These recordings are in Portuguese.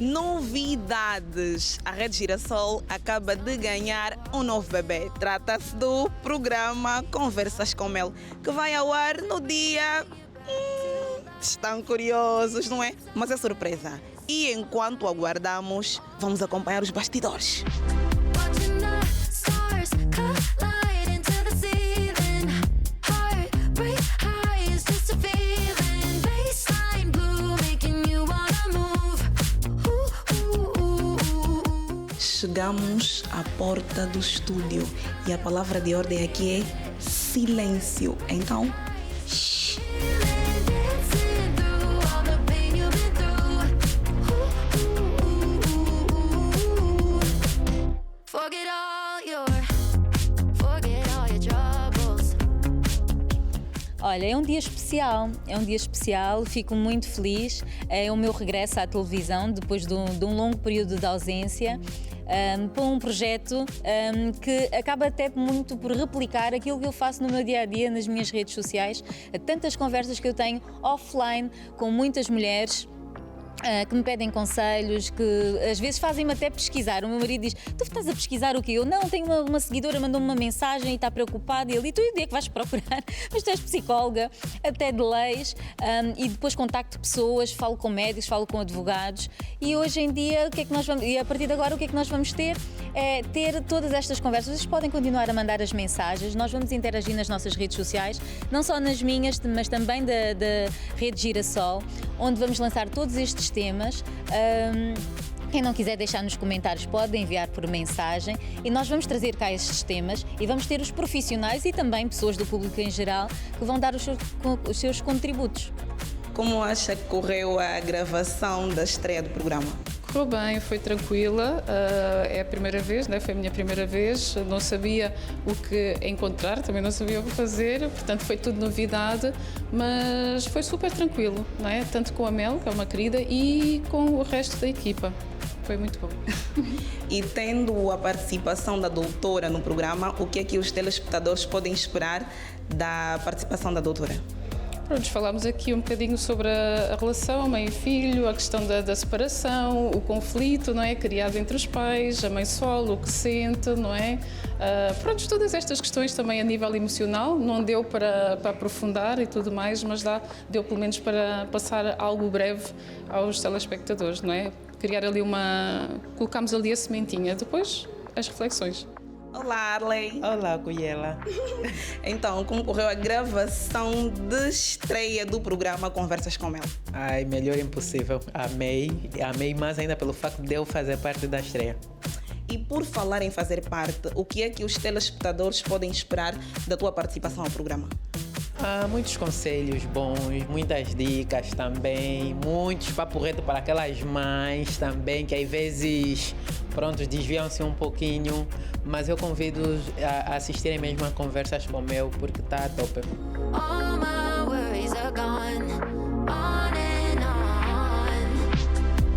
Novidades! A Rede Girassol acaba de ganhar um novo bebê. Trata-se do programa Conversas com Mel, que vai ao ar no dia... Estão curiosos, não é? Mas é surpresa. E enquanto aguardamos, vamos acompanhar os bastidores. Chegamos à porta do estúdio e a palavra de ordem aqui é silêncio. Então, shh. Olha, é um dia especial, fico muito feliz. É o meu regresso à televisão depois de um longo período de ausência. Para um projeto que acaba até muito por replicar aquilo que eu faço no meu dia-a-dia nas minhas redes sociais, tantas conversas que eu tenho offline com muitas mulheres que me pedem conselhos, que às vezes fazem-me até pesquisar. O meu marido diz: tu estás a pesquisar o quê? Eu não, tenho uma seguidora, mandou-me uma mensagem e está preocupada. E ele: e tu, onde é que vais procurar? Mas tu és psicóloga, até de leis, e depois contacto pessoas, falo com médicos, falo com advogados. E hoje em dia, o que é que nós vamos, e a partir de agora, o que é que nós vamos ter? É ter todas estas conversas. Vocês podem continuar a mandar as mensagens, nós vamos interagir nas nossas redes sociais, não só nas minhas, mas também da Rede Girassol, onde vamos lançar todos estes temas. Quem não quiser deixar nos comentários pode enviar por mensagem e nós vamos trazer cá estes temas e vamos ter os profissionais e também pessoas do público em geral que vão dar os seus contributos. Como acha que correu a gravação da estreia do programa? Correu bem, foi tranquila, é a primeira vez, né? Foi a minha primeira vez, não sabia o que encontrar, também não sabia o que fazer, portanto foi tudo novidade, mas foi super tranquilo, não é? Tanto com a Mel, que é uma querida, e com o resto da equipa. Foi muito bom. E tendo a participação da doutora no programa, o que é que os telespectadores podem esperar da participação da doutora? Pronto, falámos aqui um bocadinho sobre a relação mãe e filho, a questão da separação, o conflito, não é, criado entre os pais, a mãe solo, o que sente, não é? Pronto, todas estas questões também a nível emocional, não deu para aprofundar e tudo mais, mas deu pelo menos para passar algo breve aos telespectadores, não é? Criar ali colocámos ali a sementinha, depois as reflexões. Olá, Arley. Olá, Cuyela. Então, como correu a gravação de estreia do programa Conversas com Mel? Ai, melhor impossível. Amei mais ainda pelo facto de eu fazer parte da estreia. E por falar em fazer parte, o que é que os telespectadores podem esperar da tua participação ao programa? Muitos conselhos bons, muitas dicas também, muitos papo reto para aquelas mães também, que às vezes, pronto, desviam-se um pouquinho, mas eu convido a assistirem mesmo a Conversas com Mel, porque está top. All my worries are gone, on and on.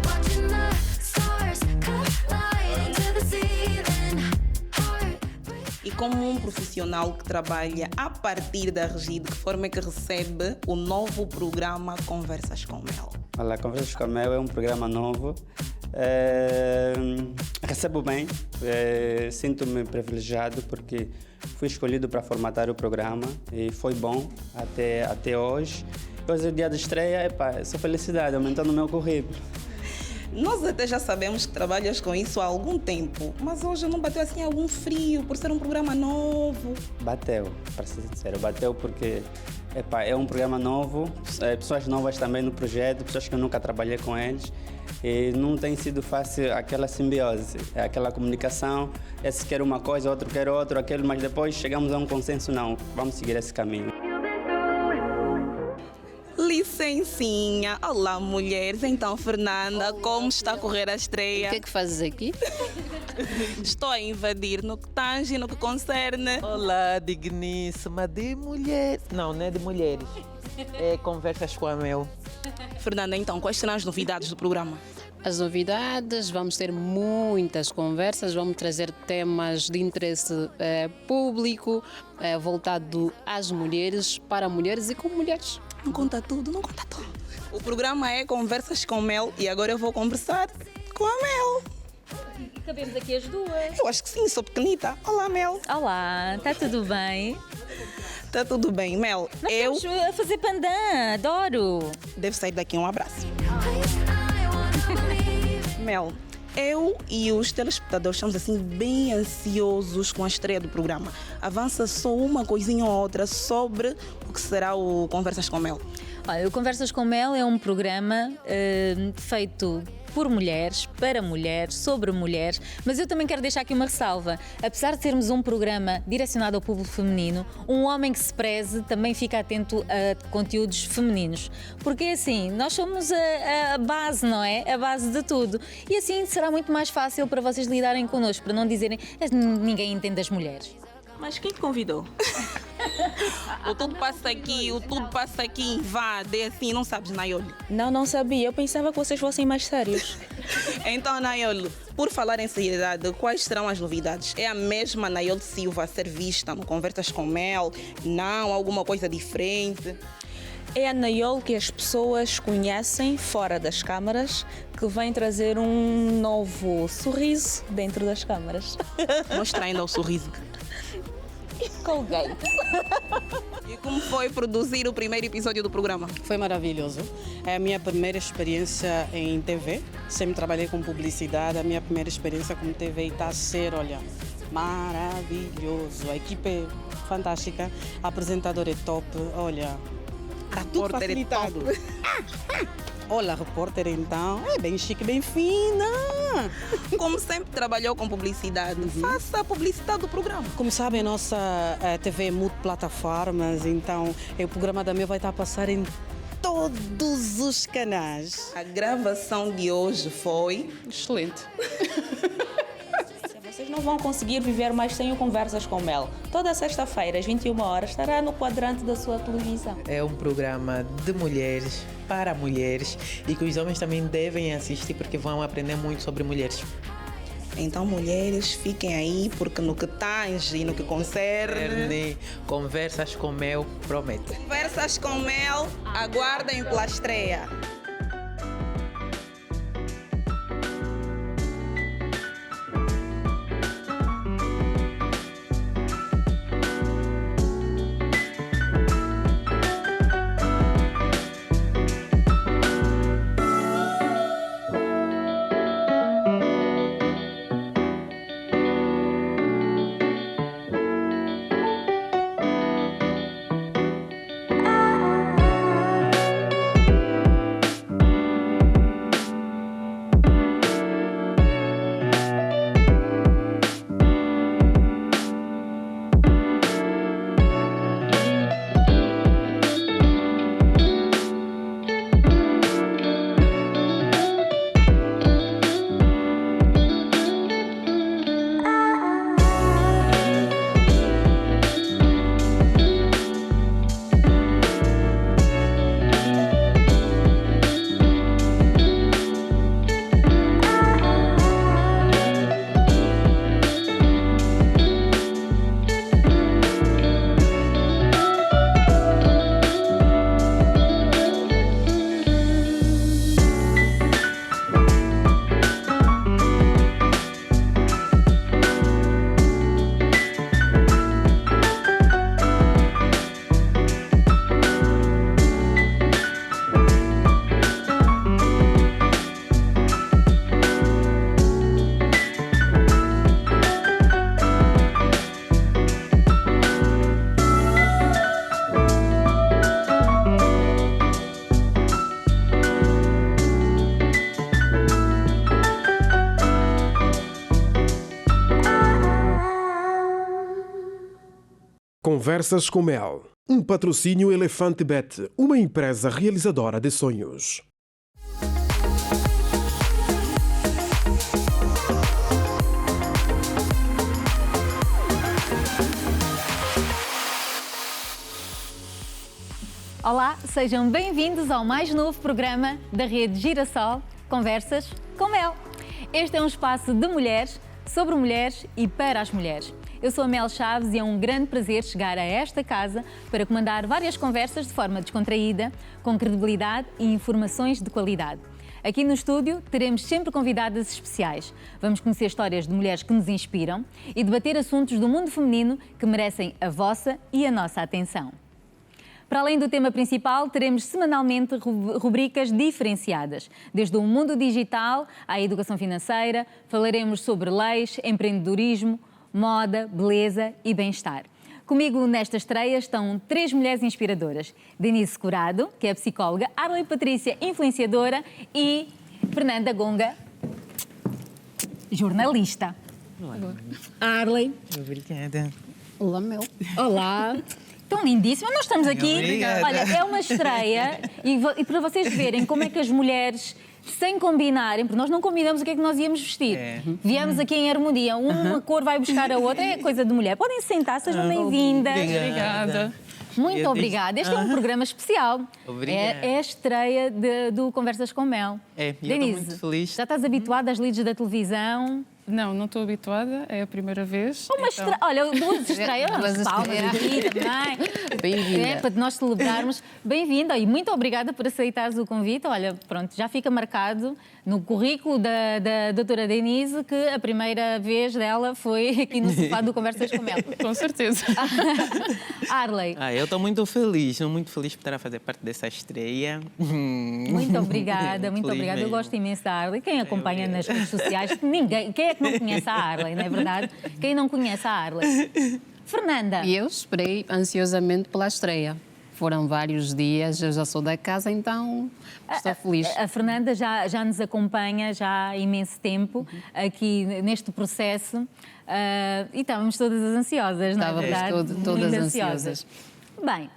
Watching the stars collide into the ceiling. E como um profissional que trabalha a partir da Regi, de que forma é que recebe o novo programa Conversas com Mel? Olá, Conversas com Mel é um programa novo. Recebo bem, sinto-me privilegiado porque fui escolhido para formatar o programa e foi bom até hoje. Hoje é o dia de estreia, só felicidade, aumentando o meu currículo. Nós até já sabemos que trabalhas com isso há algum tempo, mas hoje não bateu assim algum frio por ser um programa novo? Bateu, para ser sincero, bateu porque Epá, é um programa novo, pessoas novas também no projeto, pessoas que eu nunca trabalhei com eles. E não tem sido fácil aquela simbiose, aquela comunicação. Esse quer uma coisa, outro quer outro, aquele, mas depois chegamos a um consenso, não, vamos seguir esse caminho. Licencinha. Olá, mulheres. Então, Fernanda, como está a correr a O estreia? que é que fazes aqui? Estou a invadir no que tange, no que concerne. Olá, digníssima de mulheres. Não, não é de mulheres. É conversas com a Mel. Fernanda, então, quais serão as novidades do programa? As novidades, vamos ter muitas conversas, vamos trazer temas de interesse público, voltado às mulheres, para mulheres e com mulheres. Não conta tudo, não conta tudo. O programa é Conversas com Mel e agora eu vou conversar com a Mel. Cabemos aqui as duas. Eu acho que sim, sou pequenita. Olá, Mel. Olá, está tudo bem? Tá tudo bem, Mel. Eu Estamos a fazer pandan, adoro. devo sair daqui, um abraço. I wanna believe. Mel, eu e os telespectadores estamos assim bem ansiosos com a estreia do programa. Avança só uma coisinha ou outra sobre o que será o Conversas com Mel. Olha, o Conversas com Mel é um programa feito por mulheres, para mulheres, sobre mulheres, mas eu também quero deixar aqui uma ressalva. Apesar de sermos um programa direcionado ao público feminino, um homem que se preze também fica atento a conteúdos femininos. Porque assim, nós somos a base, não é? A base de tudo. E assim será muito mais fácil para vocês lidarem connosco, para não dizerem ninguém entende as mulheres. Mas quem te convidou? O tudo passa aqui, invade, assim, não sabes, Naiolo. Não sabia. Eu pensava que vocês fossem mais sérios. Então, Naiolo, por falar em seriedade, quais serão as novidades? É a mesma Naiolo Silva a ser vista no Conversas com Mel? Não, alguma coisa diferente? É a Naiol que as pessoas conhecem fora das câmaras, que vem trazer um novo sorriso dentro das câmaras. Mostra ainda o sorriso. Colgate. E como foi produzir o primeiro episódio do programa? Foi maravilhoso. É a minha primeira experiência em TV. Sempre trabalhei com publicidade. A minha primeira experiência com TV e está a ser, olha, maravilhoso. A equipe é fantástica. A apresentadora é top. Olha, está tudo repórter é facilitado. Olha, a repórter então é bem chique, bem fina. Como sempre trabalhou com publicidade, faça a publicidade do programa. Como sabem, a nossa TV é multiplataformas, então o programa da Mel vai estar a passar em todos os canais. A gravação de hoje foi... Excelente. Vocês não vão conseguir viver mais sem o Conversas com Mel. Toda sexta-feira, às 21 horas, estará no quadrante da sua televisão. É um programa de mulheres, para mulheres, e que os homens também devem assistir porque vão aprender muito sobre mulheres. Então, mulheres, fiquem aí, porque no que tange e no que concerne... Conversas com Mel, promete. Conversas com Mel, aguardem pela estreia. Conversas com Mel. Um patrocínio Elefante Bet, uma empresa realizadora de sonhos. Olá, sejam bem-vindos ao mais novo programa da Rede Girassol, Conversas com Mel. Este é um espaço de mulheres, sobre mulheres e para as mulheres. Eu sou a Mel Chaves e é um grande prazer chegar a esta casa para comandar várias conversas de forma descontraída, com credibilidade e informações de qualidade. Aqui no estúdio teremos sempre convidadas especiais. Vamos conhecer histórias de mulheres que nos inspiram e debater assuntos do mundo feminino que merecem a vossa e a nossa atenção. Para além do tema principal, teremos semanalmente rubricas diferenciadas. Desde o mundo digital à educação financeira, falaremos sobre leis, empreendedorismo, moda, beleza e bem-estar. Comigo nesta estreia estão 3 mulheres inspiradoras. Denise Curado, que é psicóloga, Arley Patrícia, influenciadora e Fernanda Gonga, jornalista. Arley. Obrigada. Olá, Mel. Olá. Tão lindíssima, nós estamos aqui. Obrigada. Olha, é uma estreia e para vocês verem como é que as mulheres, sem combinarem, porque nós não combinamos o que é que nós íamos vestir. Viemos aqui em harmonia, uma cor vai buscar a outra, é coisa de mulher. Podem sentar, sejam bem-vindas. Obrigada. Muito obrigada. Este é um programa especial. Obrigada. É a estreia do Conversas com Mel. Eu estou Denise, muito feliz. já estás habituada às leads da televisão? Não estou habituada, é a primeira vez. Uma estreia, olha, 2 estreias, Duas palmas estreias. aqui também. Bem-vinda. É, para nós celebrarmos. Bem-vinda e muito obrigada por aceitares o convite. Olha, pronto, já fica marcado no currículo da doutora Denise que a primeira vez dela foi aqui no sofá do Conversas com Mel. Com certeza. Arley, Eu estou muito feliz por estar a fazer parte dessa estreia. muito obrigada, muito Feliz obrigada. Eu mesmo. gosto imenso da Arley. Quem acompanha nas redes sociais, ninguém, quem é que não conhece a Arley, não é verdade? Quem não conhece a Arley? Fernanda. E eu esperei ansiosamente pela estreia. Foram vários dias, eu já sou da casa, então estou feliz. A Fernanda já nos acompanha já há imenso tempo aqui neste processo e estávamos todas ansiosas, não é Estávamos verdade? todas Muito ansiosas. Bem,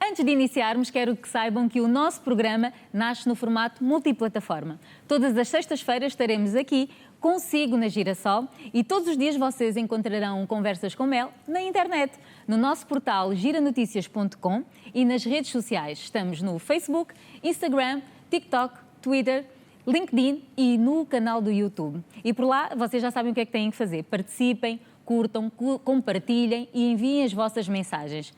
antes de iniciarmos, quero que saibam que o nosso programa nasce no formato multiplataforma. Todas as sextas-feiras estaremos aqui consigo na Girassol e todos os dias vocês encontrarão Conversas com Mel na internet, no nosso portal giranoticias.com e nas redes sociais. Estamos no Facebook, Instagram, TikTok, Twitter, LinkedIn e no canal do YouTube. E por lá vocês já sabem o que é que têm que fazer. Participem, curtam, compartilhem e enviem as vossas mensagens.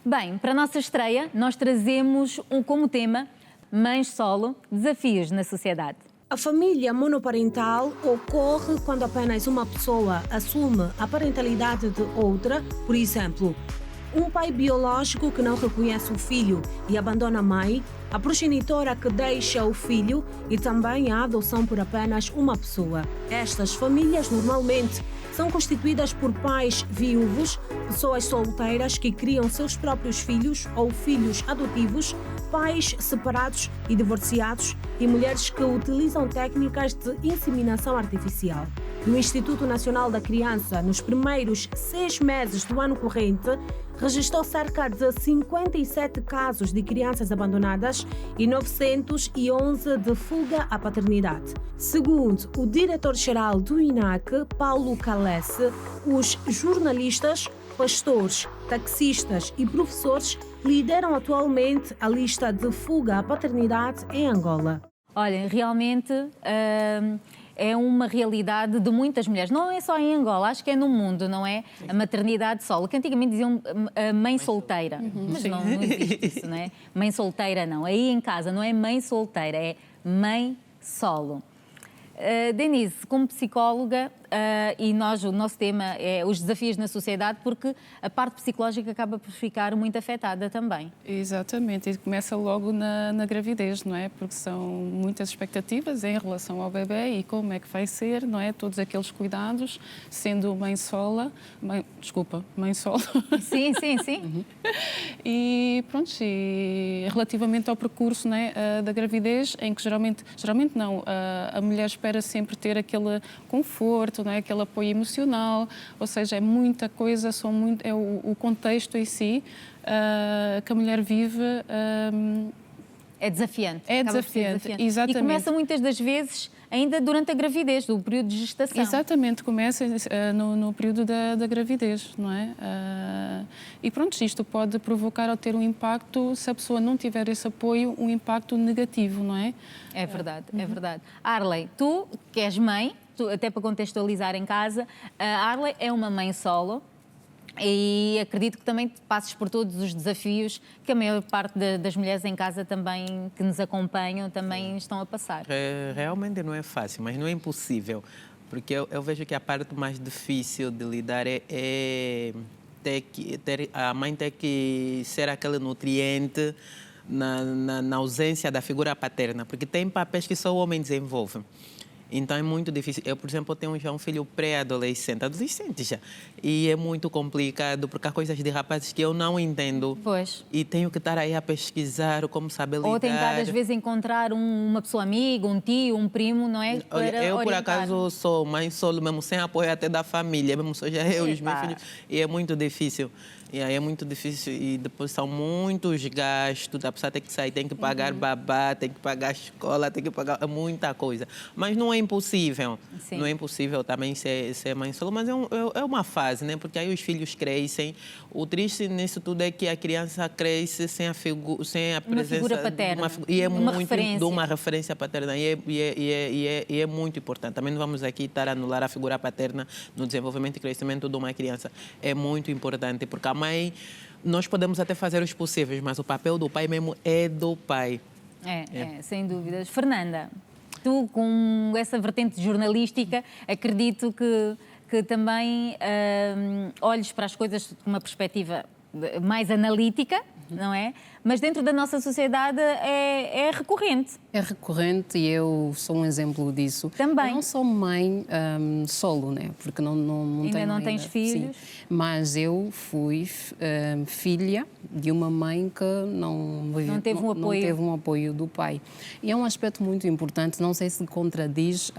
Bem, para a nossa estreia, nós trazemos como tema Mães Solo, Desafios na Sociedade. A família monoparental ocorre quando apenas uma pessoa assume a parentalidade de outra, por exemplo, um pai biológico que não reconhece o filho e abandona a mãe, a progenitora que deixa o filho e também a adoção por apenas uma pessoa. Estas famílias normalmente são constituídas por pais viúvos, pessoas solteiras que criam seus próprios filhos ou filhos adotivos, pais separados e divorciados e mulheres que utilizam técnicas de inseminação artificial. No Instituto Nacional da Criança, nos primeiros 6 meses do ano corrente, registrou cerca de 57 casos de crianças abandonadas e 911 de fuga à paternidade. Segundo o diretor-geral do INAC, Paulo Calesse, os jornalistas, pastores, taxistas e professores lideram atualmente a lista de fuga à paternidade em Angola. Olha, realmente é uma realidade de muitas mulheres. Não é só em Angola, acho que é no mundo, não é? A maternidade solo, que antigamente diziam mãe solteira. Mas não existe isso, não é? Mãe solteira não. Aí em casa não é mãe solteira, é mãe solo. Denise, como psicóloga, e o nosso tema é os desafios na sociedade, porque a parte psicológica acaba por ficar muito afetada também. Exatamente, e começa logo na gravidez, não é? Porque são muitas expectativas em relação ao bebê e como é que vai ser, não é? Todos aqueles cuidados, sendo mãe solo. Sim, sim, sim. E pronto, e relativamente ao percurso, não é, da gravidez, em que geralmente não, a mulher espera sempre ter aquele conforto, suporte, não é? Aquele apoio emocional, ou seja, é muita coisa, é o contexto em si que a mulher vive. É desafiante. É Acaba por ser desafiante, exatamente. E começa muitas das vezes ainda durante a gravidez, do período de gestação. Exatamente, começa no período da gravidez, não é? E pronto, isto pode provocar ou ter um impacto, se a pessoa não tiver esse apoio, um impacto negativo, não é? É verdade, é verdade. Arley, tu que és mãe, até para contextualizar em casa, a Arley é uma mãe solo. E acredito que também passes por todos os desafios que a maior parte das mulheres em casa também, que nos acompanham, também estão a passar. Realmente não é fácil, mas não é impossível. Porque eu vejo que a parte mais difícil de lidar é a mãe ter que ser aquele nutriente na ausência da figura paterna. Porque tem papéis que só o homem desenvolve. Então é muito difícil. Eu, por exemplo, tenho já um filho pré-adolescente, adolescente já. E é muito complicado porque há coisas de rapazes que eu não entendo. Pois. E tenho que estar aí a pesquisar como saber lidar. Ou tentar, às vezes, encontrar uma pessoa amiga, um tio, um primo, não é? Olha, eu, por orientar. acaso, sou mãe solo, mesmo sem apoio até da família, mesmo só já eu e os meus filhos. E é muito difícil. E aí é muito difícil e depois são muitos gastos, a pessoa tem que sair, tem que pagar babá, tem que pagar a escola, tem que pagar muita coisa. Mas não é impossível, Sim. não é impossível também ser mãe solo, mas é uma fase, né? Porque aí os filhos crescem. O triste nisso tudo é que a criança cresce sem a presença figura paterna, e é uma muito referência. de uma referência paterna e é muito importante. Também não vamos aqui estar a anular a figura paterna no desenvolvimento e crescimento de uma criança. É muito importante, porque a mãe, nós podemos até fazer os possíveis, mas o papel do pai mesmo é do pai. Sem dúvidas. Fernanda, tu com essa vertente jornalística, acredito que também olhes para as coisas com uma perspectiva mais analítica, não é? Mas dentro da nossa sociedade é recorrente. É recorrente e eu sou um exemplo disso. Também. Eu não sou mãe solo, né? Porque não ainda tenho não tens filhos? Sim. Mas eu fui filha de uma mãe que não teve um apoio do pai. E é um aspecto muito importante, não sei se contradiz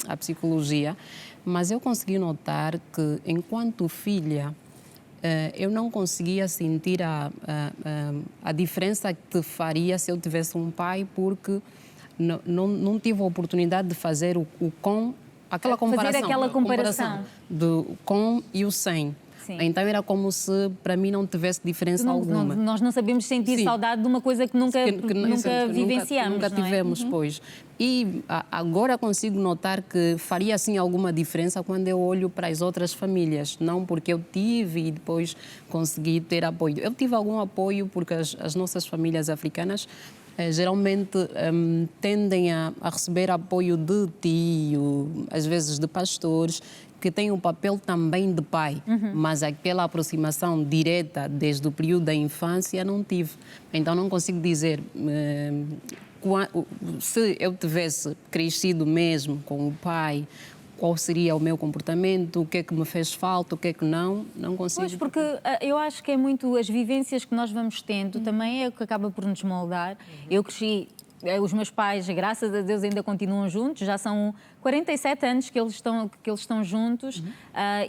a psicologia, mas eu consegui notar que, enquanto filha, eu não conseguia sentir a diferença que faria se eu tivesse um pai, porque não tive a oportunidade de fazer aquela comparação. Fazer aquela comparação. Do com e o sem. Sim. Então era como se para mim não tivesse diferença alguma. Nós não sabemos sentir Sim. saudade de uma coisa que nunca vivenciamos. Nunca tivemos, pois. E agora consigo notar que faria assim alguma diferença quando eu olho para as outras famílias. Não porque eu tive e depois consegui ter apoio. Eu tive algum apoio porque as nossas famílias africanas geralmente tendem a receber apoio de tio, às vezes de pastores, que têm o papel também de pai, mas aquela aproximação direta desde o período da infância não tive. Então não consigo dizer se eu tivesse crescido mesmo com o pai, qual seria o meu comportamento, o que é que me fez falta, o que é que não consigo. Pois, porque eu acho que é muito as vivências que nós vamos tendo, também é o que acaba por nos moldar. Eu cresci, os meus pais, graças a Deus, ainda continuam juntos, já são 47 anos que eles estão juntos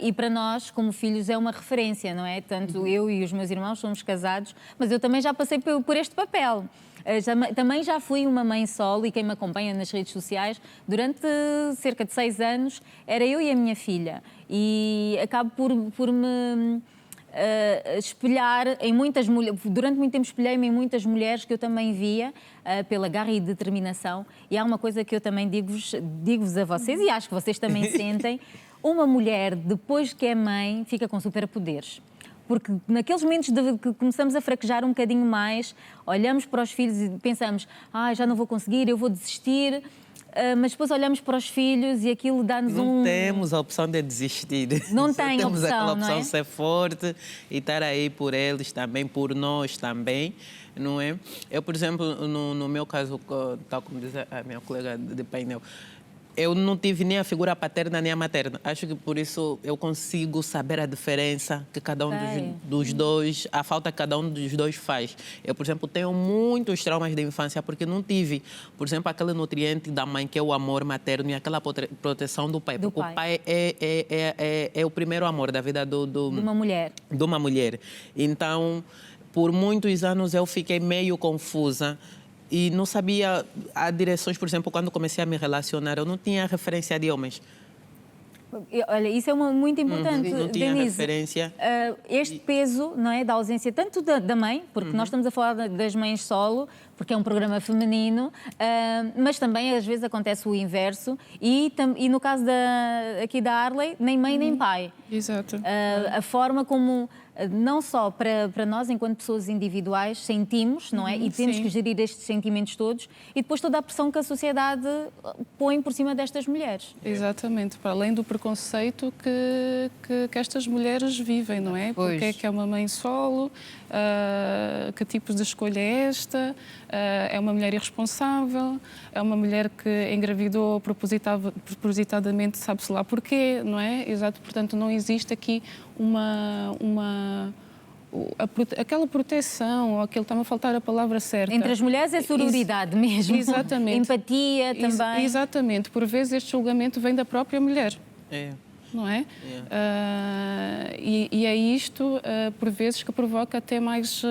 e para nós, como filhos, é uma referência, não é? Tanto eu e os meus irmãos somos casados, mas eu também já passei por este papel. Também já fui uma mãe solo e quem me acompanha nas redes sociais, durante cerca de 6 anos, era eu e a minha filha. E acabo por me espelhar em muitas mulheres, durante muito tempo espelhei-me em muitas mulheres que eu também via pela garra e determinação. E há uma coisa que eu também digo-vos a vocês, e acho que vocês também sentem, uma mulher, depois que é mãe, fica com superpoderes. Porque naqueles momentos que começamos a fraquejar um bocadinho mais, olhamos para os filhos e pensamos, já não vou conseguir, eu vou desistir, mas depois olhamos para os filhos e aquilo dá-nos Não temos a opção de desistir. Não tem temos opção, aquela opção não é? de ser forte e estar aí por eles também, por nós também, não é? Eu, por exemplo, no meu caso, tal como diz a minha colega de painel, eu não tive nem a figura paterna nem a materna. Acho que por isso eu consigo saber a diferença que cada um dos dois, a falta que cada um dos dois faz. Eu, por exemplo, tenho muitos traumas de infância porque não tive, por exemplo, aquele nutriente da mãe que é o amor materno e aquela proteção do pai. Porque o pai é o primeiro amor da vida de uma mulher. De uma mulher. Então, por muitos anos eu fiquei meio confusa e não sabia as direções. Por exemplo, quando comecei a me relacionar, eu não tinha referência de homens. Olha, isso é muito importante, não tinha Denise. referência. Este peso, não é, da ausência tanto da mãe, porque nós estamos a falar das mães solo, porque é um programa feminino, mas também às vezes acontece o inverso e no caso aqui da Arley, nem mãe nem pai. Exato. A forma como não só para nós, enquanto pessoas individuais, sentimos, não é? E temos que gerir estes sentimentos todos e depois toda a pressão que a sociedade põe por cima destas mulheres. Exatamente, para além do preconceito que estas mulheres vivem, não é? Pois. Porque é que é uma mãe solo, que tipo de escolha é esta, é uma mulher irresponsável, é uma mulher que engravidou propositadamente, sabe-se lá porquê, não é? Exato, portanto não existe aqui aquela proteção, ou aquele, está-me a faltar a palavra certa. Entre as mulheres é sororidade mesmo. Exatamente. Empatia também. Exatamente. Por vezes este julgamento vem da própria mulher. Não é? E é isto, por vezes, que provoca até mais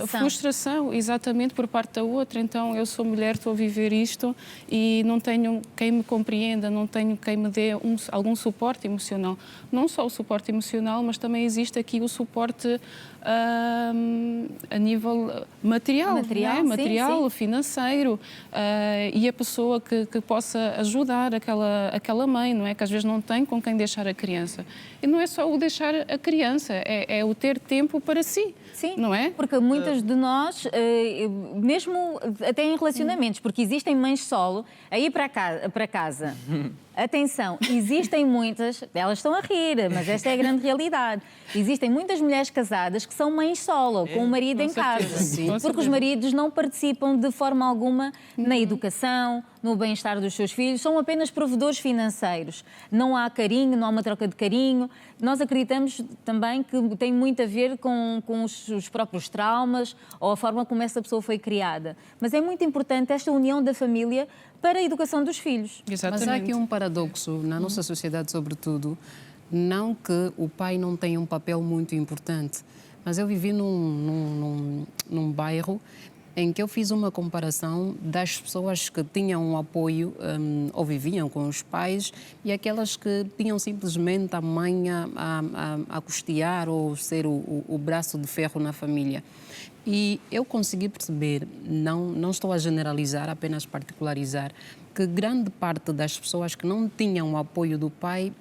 frustração, exatamente, por parte da outra. Então, eu sou mulher, estou a viver isto e não tenho quem me compreenda, não tenho quem me dê algum suporte emocional. Não só o suporte emocional, mas também existe aqui o suporte a nível material, Material, material sim. financeiro, e a pessoa que possa ajudar aquela mãe, não é? Que às vezes não tem com quem deixar a criança. E não é só o deixar a criança, é o ter tempo para si. Sim, não é? Porque muitas de nós, mesmo até em relacionamentos, porque existem mães solo a ir para casa. Atenção, existem muitas, elas estão a rir, mas esta é a grande realidade. Existem muitas mulheres casadas que são mães solo, com o marido em casa. Sim. Porque os maridos não participam de forma alguma na educação, no bem-estar dos seus filhos, são apenas provedores financeiros. Não há carinho, não há uma troca de carinho. Nós acreditamos também que tem muito a ver com os próprios traumas ou a forma como essa pessoa foi criada. Mas é muito importante esta união da família para a educação dos filhos. Exatamente. Mas há aqui um paradoxo na nossa sociedade, sobretudo, não que o pai não tenha um papel muito importante, mas eu vivi num bairro em que eu fiz uma comparação das pessoas que tinham um apoio ou viviam com os pais e aquelas que tinham simplesmente a mãe a custear ou ser o braço de ferro na família. E eu consegui perceber, não estou a generalizar, apenas particularizar, que grande parte das pessoas que não tinham o apoio do pai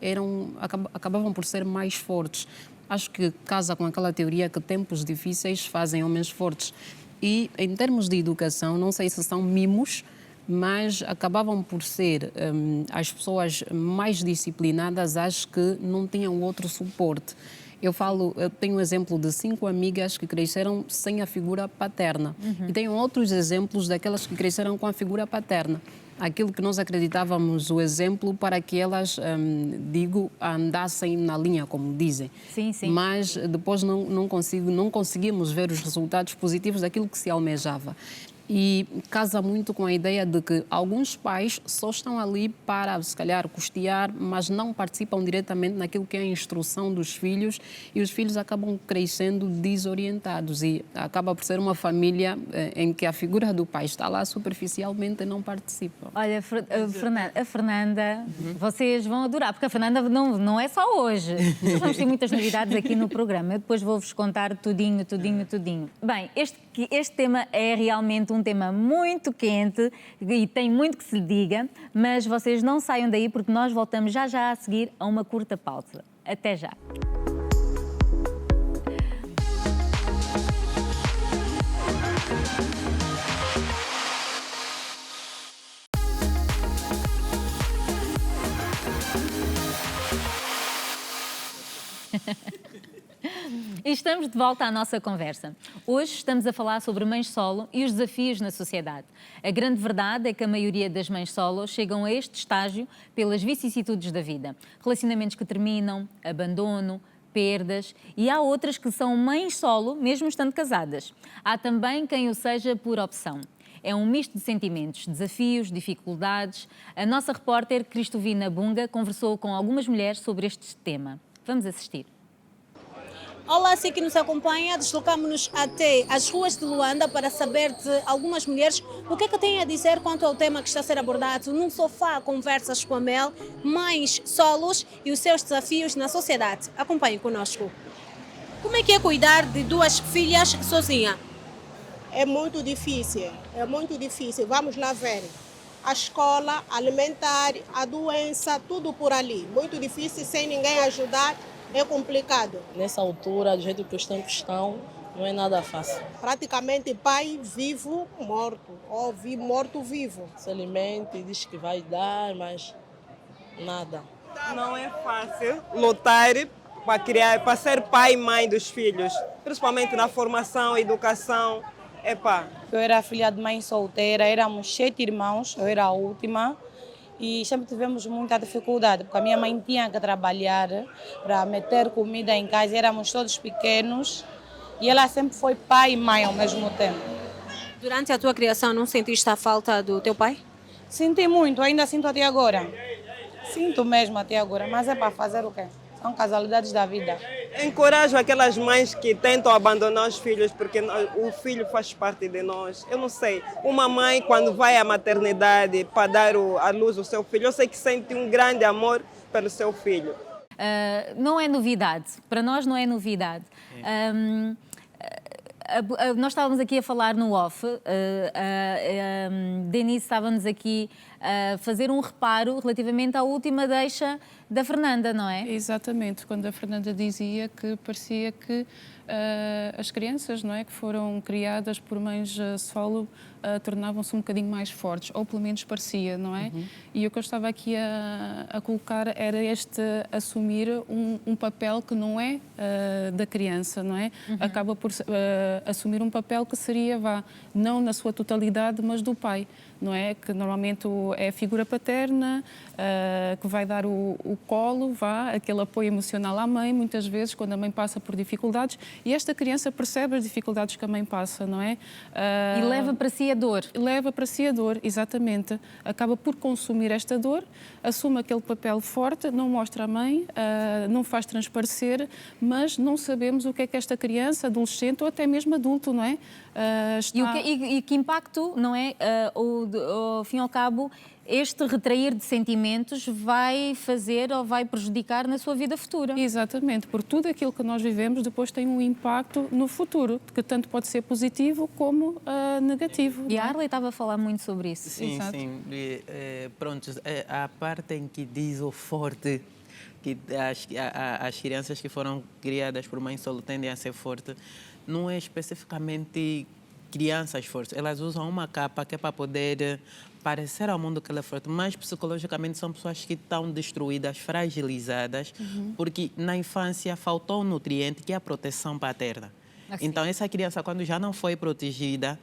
acabavam por ser mais fortes. Acho que casa com aquela teoria que tempos difíceis fazem homens fortes. E, em termos de educação, não sei se são mimos, mas acabavam por ser as pessoas mais disciplinadas, as que não tinham outro suporte. Eu tenho um exemplo de 5 amigas que cresceram sem a figura paterna. E tenho outros exemplos daquelas que cresceram com a figura paterna. Aquilo que nós acreditávamos o exemplo para que elas, andassem na linha, como dizem. Sim, sim. Mas depois não conseguimos ver os resultados positivos daquilo que se almejava. E casa muito com a ideia de que alguns pais só estão ali para, se calhar, custear, mas não participam diretamente naquilo que é a instrução dos filhos e os filhos acabam crescendo desorientados e acaba por ser uma família em que a figura do pai está lá superficialmente e não participa. Olha, a Fernanda, vocês vão adorar, porque a Fernanda não é só hoje. Nós vamos ter muitas novidades aqui no programa. Eu depois vou-vos contar tudinho. Bem, este tema é realmente um tema muito quente e tem muito que se lhe diga, mas vocês não saiam daí porque nós voltamos já a seguir a uma curta pausa. Até já. E estamos de volta à nossa conversa. Hoje estamos a falar sobre mães solo e os desafios na sociedade. A grande verdade é que a maioria das mães solo chegam a este estágio pelas vicissitudes da vida. Relacionamentos que terminam, abandono, perdas, e há outras que são mães solo, mesmo estando casadas. Há também quem o seja por opção. É um misto de sentimentos, desafios, dificuldades. A nossa repórter Cristovina Bunga conversou com algumas mulheres sobre este tema. Vamos assistir. Olá, você que nos acompanha, deslocamos-nos até as ruas de Luanda para saber de algumas mulheres o que é que têm a dizer quanto ao tema que está a ser abordado num sofá conversas com a Mel, mães solos e os seus desafios na sociedade. Acompanhe conosco. Como é que é cuidar de duas filhas sozinha? É muito difícil, é muito difícil. Vamos lá ver. A escola, alimentar, a doença, tudo por ali. Muito difícil, sem ninguém ajudar, é complicado. Nessa altura, do jeito que os tempos estão, não é nada fácil. Praticamente pai vivo, morto, ou morto vivo. Se alimente, diz que vai dar, mas nada. Não é fácil lutar para criar, para ser pai e mãe dos filhos, principalmente na formação, educação. Eu era filha de mãe solteira, éramos 7 irmãos, eu era a última e sempre tivemos muita dificuldade, porque a minha mãe tinha que trabalhar para meter comida em casa, éramos todos pequenos e ela sempre foi pai e mãe ao mesmo tempo. Durante a tua criação, não sentiste a falta do teu pai? Senti muito, ainda sinto até agora. Sinto mesmo até agora, mas é para fazer o quê? São casualidades da vida. Encorajo aquelas mães que tentam abandonar os filhos porque o filho faz parte de nós. Eu não sei, uma mãe quando vai à maternidade para dar à luz ao seu filho, eu sei que sente um grande amor pelo seu filho. Não é novidade, para nós não é novidade. Nós estávamos aqui a falar no off, Denise estava-nos aqui a fazer um reparo relativamente à última deixa da Fernanda, não é? Exatamente, quando a Fernanda dizia que parecia que as crianças, não é, que foram criadas por mães solo tornavam-se um bocadinho mais fortes, ou pelo menos parecia, não é? E o que eu estava aqui a colocar era assumir um papel que não é da criança, não é? Acaba por assumir um papel que seria, não na sua totalidade, mas do pai, não é? Que normalmente é a figura paterna, que vai dar o colo, aquele apoio emocional à mãe, muitas vezes, quando a mãe passa por dificuldades, e esta criança percebe as dificuldades que a mãe passa, não é? E leva para si a dor. Leva para si a dor, exatamente. Acaba por consumir esta dor, assume aquele papel forte, não mostra à mãe, não faz transparecer, mas não sabemos o que é que esta criança, adolescente ou até mesmo adulto, não é? E que impacto, não é? Ao fim e ao cabo, este retrair de sentimentos vai fazer ou vai prejudicar na sua vida futura. Exatamente, porque tudo aquilo que nós vivemos depois tem um impacto no futuro, que tanto pode ser positivo como negativo. E a Arley estava a falar muito sobre isso. Sim, Exato. sim. Pronto, a parte em que diz o forte, que as crianças que foram criadas por mãe solo tendem a ser fortes, não é especificamente crianças fortes. Elas usam uma capa que é para poder parecer ao mundo que ela é forte, mas psicologicamente são pessoas que estão destruídas, fragilizadas, porque na infância faltou um nutriente que é a proteção paterna. Então, essa criança, quando já não foi protegida,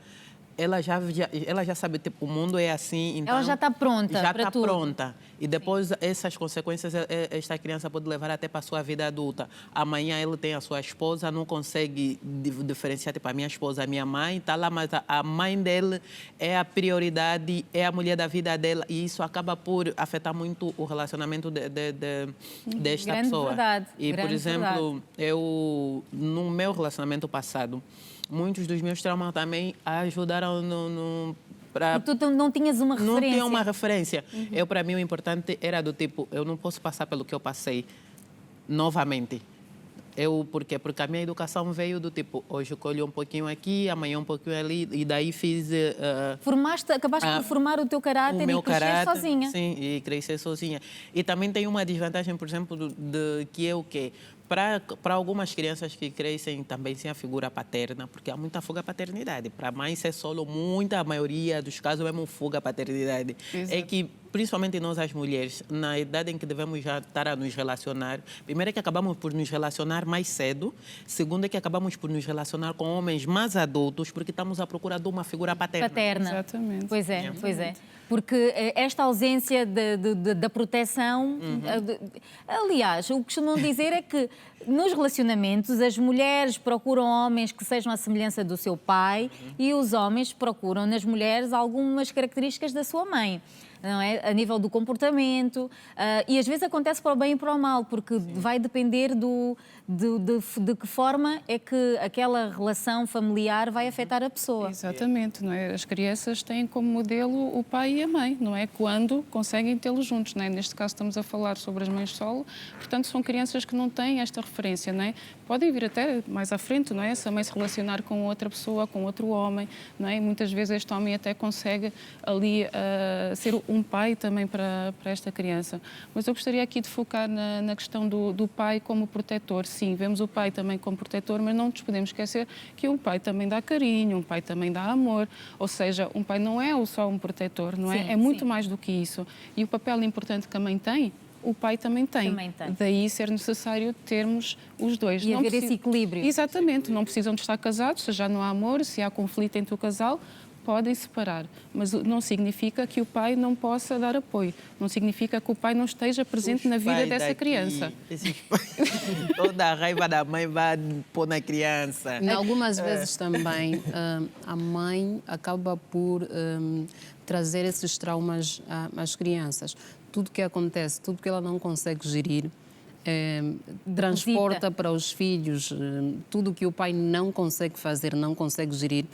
ela já sabe, tipo, o mundo é assim, então... Ela já está pronta já para está tudo. pronta. E depois, essas consequências, esta criança pode levar até para a sua vida adulta. Amanhã ele tem a sua esposa, não consegue diferenciar, tipo, a minha esposa, a minha mãe, está lá, mas a mãe dele é a prioridade, é a mulher da vida dela, e isso acaba por afetar muito o relacionamento desta Grande pessoa. Verdade. E, Grande por exemplo, verdade. eu, no meu relacionamento passado, muitos dos meus traumas também ajudaram Tu não tinhas uma referência. Não tinha uma referência. Para mim, o importante era do tipo, eu não posso passar pelo que eu passei novamente. Por quê? Porque a minha educação veio do tipo, hoje eu colho um pouquinho aqui, amanhã um pouquinho ali, e daí fiz... Acabaste por formar o teu caráter e crescer sozinha. Sim, e crescer sozinha. E também tem uma desvantagem, por exemplo, que é o quê? Para algumas crianças que crescem também sem a figura paterna, porque há muita fuga à paternidade. Para a mãe ser solo, a maioria dos casos, mesmo fuga à paternidade. Exato. É que, principalmente nós, as mulheres, na idade em que devemos já estar a nos relacionar, primeiro é que acabamos por nos relacionar mais cedo, segundo é que acabamos por nos relacionar com homens mais adultos, porque estamos à procura de uma figura paterna. Exatamente. Pois é, pois é. Porque esta ausência da proteção... Aliás, o que costumam dizer é que nos relacionamentos as mulheres procuram homens que sejam à semelhança do seu pai e os homens procuram nas mulheres algumas características da sua mãe. Não é? A nível do comportamento, e às vezes acontece para o bem e para o mal, porque vai depender de que forma é que aquela relação familiar vai afetar a pessoa. Exatamente, não é? As crianças têm como modelo o pai e a mãe, não é? Quando conseguem tê-los juntos, não é? Neste caso estamos a falar sobre as mães solo, portanto são crianças que não têm esta referência, não é? Podem vir até mais à frente, não é? Se a mãe se relacionar com outra pessoa, com outro homem, não é? E muitas vezes este homem até consegue ali ser um pai também para esta criança. Mas eu gostaria aqui de focar na questão do pai como protetor. Sim, vemos o pai também como protetor, mas não nos podemos esquecer que um pai também dá carinho, um pai também dá amor. Ou seja, um pai não é só um protetor, não é? Sim, é muito mais do que isso. E o papel importante que a mãe tem, o pai também tem. Daí ser necessário termos os dois. E haver esse equilíbrio. Exatamente. Não precisam de estar casados, se já não há amor, se há conflito entre o casal, podem separar, mas não significa que o pai não possa dar apoio, não significa que o pai não esteja presente na vida dessa criança. Toda a raiva da mãe vai pôr na criança. Algumas vezes também a mãe acaba por trazer esses traumas às crianças. Tudo que acontece, tudo que ela não consegue gerir, transporta para os filhos, tudo que o pai não consegue fazer, não consegue gerir,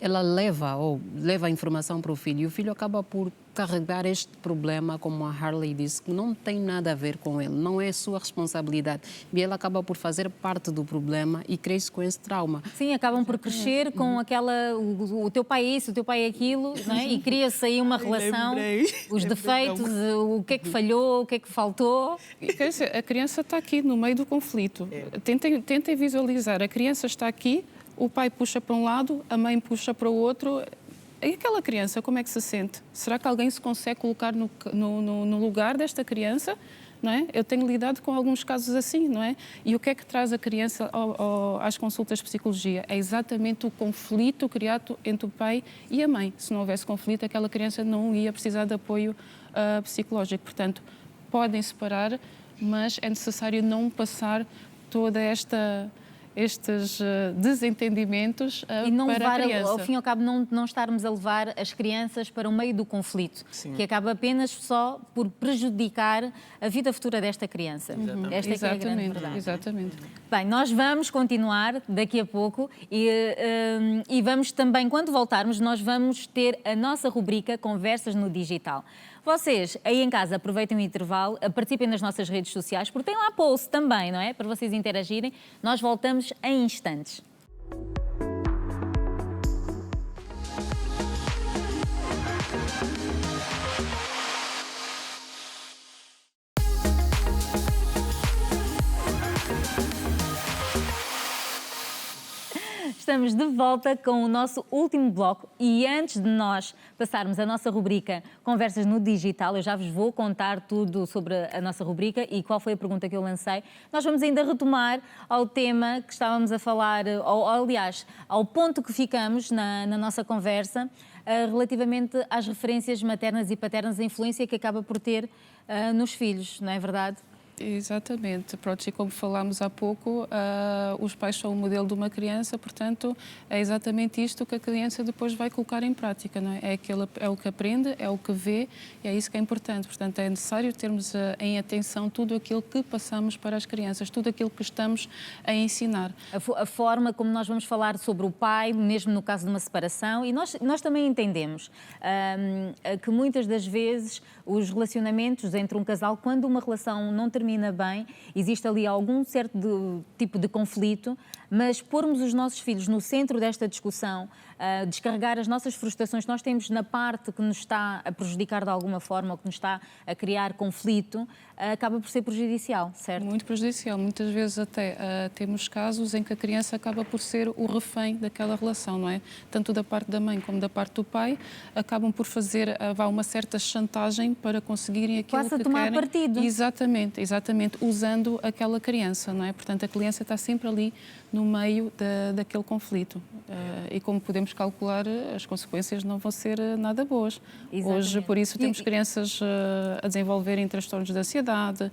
ela leva a informação para o filho e o filho acaba por carregar este problema, como a Harley disse, que não tem nada a ver com ele, não é sua responsabilidade. E ele acaba por fazer parte do problema e cresce com esse trauma. Sim, acabam por crescer com aquela... O teu pai é isso, o teu pai é aquilo, não é? E cria-se aí uma relação, os defeitos, o que é que falhou, o que é que faltou. A criança está aqui no meio do conflito. Tentem visualizar, a criança está aqui, o pai puxa para um lado, a mãe puxa para o outro. E aquela criança, como é que se sente? Será que alguém se consegue colocar no lugar desta criança? Não é? Eu tenho lidado com alguns casos assim, não é? E o que é que traz a criança às consultas de psicologia? É exatamente o conflito criado entre o pai e a mãe. Se não houvesse conflito, aquela criança não ia precisar de apoio psicológico. Portanto, podem separar, mas é necessário não passar toda estes desentendimentos e não para levar, a criança. ao fim e ao cabo, não estarmos a levar as crianças para o meio do conflito, que acaba apenas só por prejudicar a vida futura desta criança. Esta é que é a grande verdade. Exatamente. Bem, nós vamos continuar daqui a pouco e vamos também, quando voltarmos, nós vamos ter a nossa rubrica Conversas no Digital. Vocês, aí em casa, aproveitem o intervalo, participem nas nossas redes sociais, porque tem lá post também, não é? Para vocês interagirem. Nós voltamos em instantes. Estamos de volta com o nosso último bloco e antes de nós passarmos a nossa rubrica Conversas no Digital, eu já vos vou contar tudo sobre a nossa rubrica e qual foi a pergunta que eu lancei. Nós vamos ainda retomar ao tema que estávamos a falar, ou aliás, ao ponto que ficamos na nossa conversa, relativamente às referências maternas e paternas, a influência que acaba por ter nos filhos, não é verdade? Exatamente. Pronto, e como falámos há pouco, os pais são o modelo de uma criança, portanto, é exatamente isto que a criança depois vai colocar em prática, não é? É o que aprende, é o que vê, e é isso que é importante. Portanto, é necessário termos em atenção tudo aquilo que passamos para as crianças, tudo aquilo que estamos a ensinar. A forma como nós vamos falar sobre o pai, mesmo no caso de uma separação, e nós também entendemos que muitas das vezes os relacionamentos entre um casal, quando uma relação não termina termina bem, existe ali algum certo tipo de conflito, mas pormos os nossos filhos no centro desta discussão, descarregar as nossas frustrações que nós temos na parte que nos está a prejudicar de alguma forma ou que nos está a criar conflito, acaba por ser prejudicial, certo? Muito prejudicial. Muitas vezes até temos casos em que a criança acaba por ser o refém daquela relação, não é? Tanto da parte da mãe como da parte do pai, acabam por fazer uma certa chantagem para conseguirem aquilo Passa a que tomar querem. partido. Exatamente, usando aquela criança, não é? Portanto, a criança está sempre ali no meio daquele conflito. E como podemos calcular, as consequências não vão ser nada boas. Exatamente. Hoje, por isso, temos crianças a desenvolverem transtornos de ansiedade,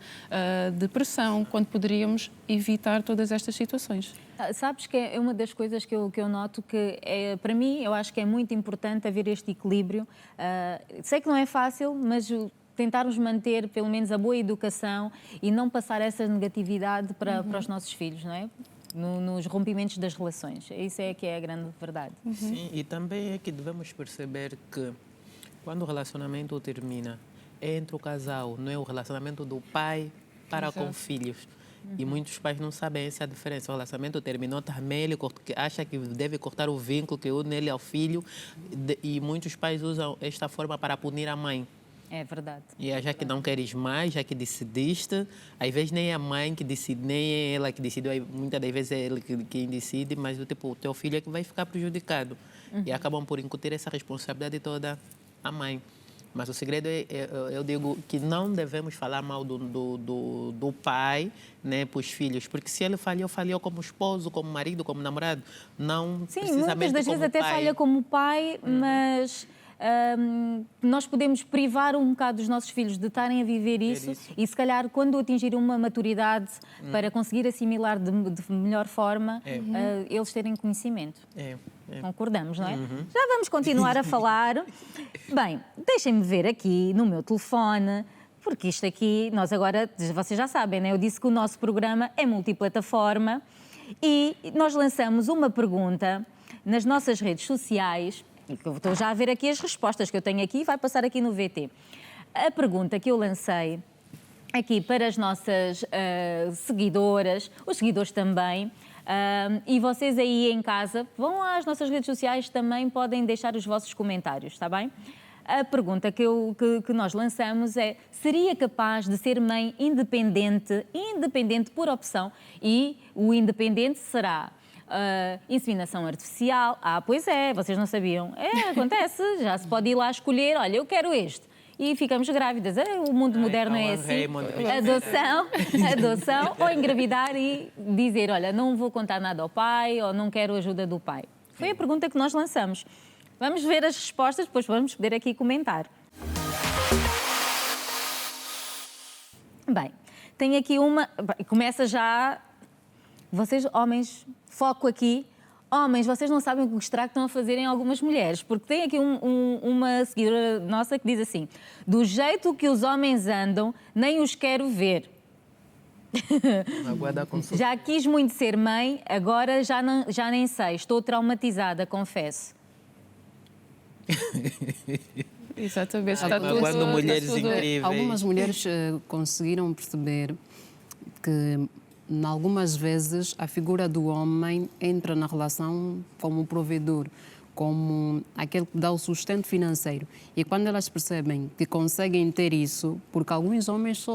depressão, quando poderíamos evitar todas estas situações. Sabes que é uma das coisas que eu noto que, para mim, eu acho que é muito importante haver este equilíbrio. Sei que não é fácil, mas tentarmos manter, pelo menos, a boa educação e não passar essa negatividade para os nossos filhos, não é? Nos rompimentos das relações. Isso é que é a grande verdade. Sim, e também é que devemos perceber que quando o relacionamento termina, é entre o casal, não é o relacionamento do pai para com filhos. E muitos pais não sabem essa diferença. O relacionamento terminou também, ele acha que deve cortar o vínculo que une ele ao filho, e muitos pais usam esta forma para punir a mãe. É verdade. E já que não queres mais, já que decidiste, às vezes nem é a mãe que decide, nem é ela que decide, muitas das vezes é ele quem decide, mas o teu filho é que vai ficar prejudicado. E acabam por incutir essa responsabilidade toda à mãe. Mas o segredo eu digo que não devemos falar mal do pai, né, para os filhos, porque se ele falhou como esposo, como marido, como namorado, não Sim, precisamente muitas das vezes como até pai. falha como pai, mas nós podemos privar um bocado os nossos filhos de estarem a viver isso e, se calhar, quando atingirem uma maturidade para conseguir assimilar de melhor forma, eles terem conhecimento. Concordamos, não é? Já vamos continuar a falar. Bem, deixem-me ver aqui no meu telefone, porque isto aqui, nós agora, vocês já sabem, né? Eu disse que o nosso programa é multiplataforma e nós lançamos uma pergunta nas nossas redes sociais. Estou já a ver aqui as respostas que eu tenho aqui, vai passar aqui no VT. A pergunta que eu lancei aqui para as nossas seguidoras, os seguidores também, e vocês aí em casa, vão às nossas redes sociais, também podem deixar os vossos comentários, está bem? A pergunta que nós lançamos é: seria capaz de ser mãe independente por opção? E o independente será inseminação artificial. Pois é, vocês não sabiam. Acontece, já se pode ir lá escolher, olha, eu quero este. E ficamos grávidas. O mundo moderno é assim. Adoção ou engravidar e dizer, olha, não vou contar nada ao pai ou não quero ajuda do pai. Foi a pergunta que nós lançamos. Vamos ver as respostas, depois vamos poder aqui comentar. Bem, tem aqui uma... Começa já... Vocês, homens, foco aqui. Homens, vocês não sabem o que estrago estão a fazer em algumas mulheres, porque tem aqui uma seguidora nossa que diz assim: do jeito que os homens andam, nem os quero ver. Já quis muito ser mãe, agora já nem sei, estou traumatizada, confesso. Exatamente. Quando mulheres incríveis. Algumas mulheres conseguiram perceber que, em algumas vezes, a figura do homem entra na relação como provedor, como aquele que dá o sustento financeiro. E quando elas percebem que conseguem ter isso, porque alguns homens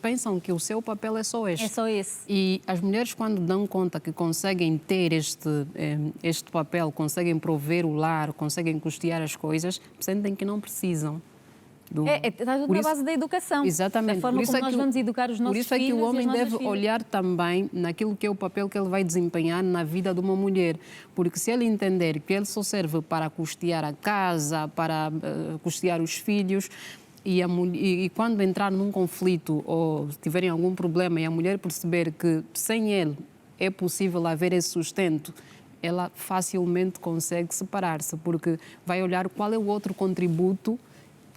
pensam que o seu papel é só este. É só esse. E as mulheres, quando dão conta que conseguem ter este papel, conseguem prover o lar, conseguem custear as coisas, sentem que não precisam. Está tudo na base da educação. Exatamente. Da forma como nós vamos educar os nossos filhos. Por isso é que o homem deve olhar também naquilo que é o papel que ele vai desempenhar na vida de uma mulher. Porque se ele entender que ele só serve para custear a casa, para custear os filhos, e quando entrar num conflito ou tiverem algum problema e a mulher perceber que sem ele é possível haver esse sustento, ela facilmente consegue separar-se, porque vai olhar qual é o outro contributo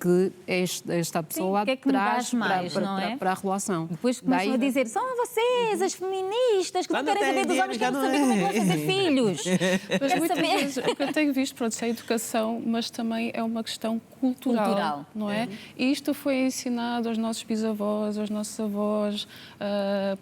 que esta pessoa o que é que me traz dás mais, não é? para a relação. Depois começam a dizer, são vocês, as feministas, que não querem saber dos homens, querem saber como é que vão fazer filhos. Mas Quero muitas saber. vezes o que eu tenho visto, pronto, é a educação, mas também é uma questão cultural, não é? E isto foi ensinado aos nossos bisavós, aos nossos avós,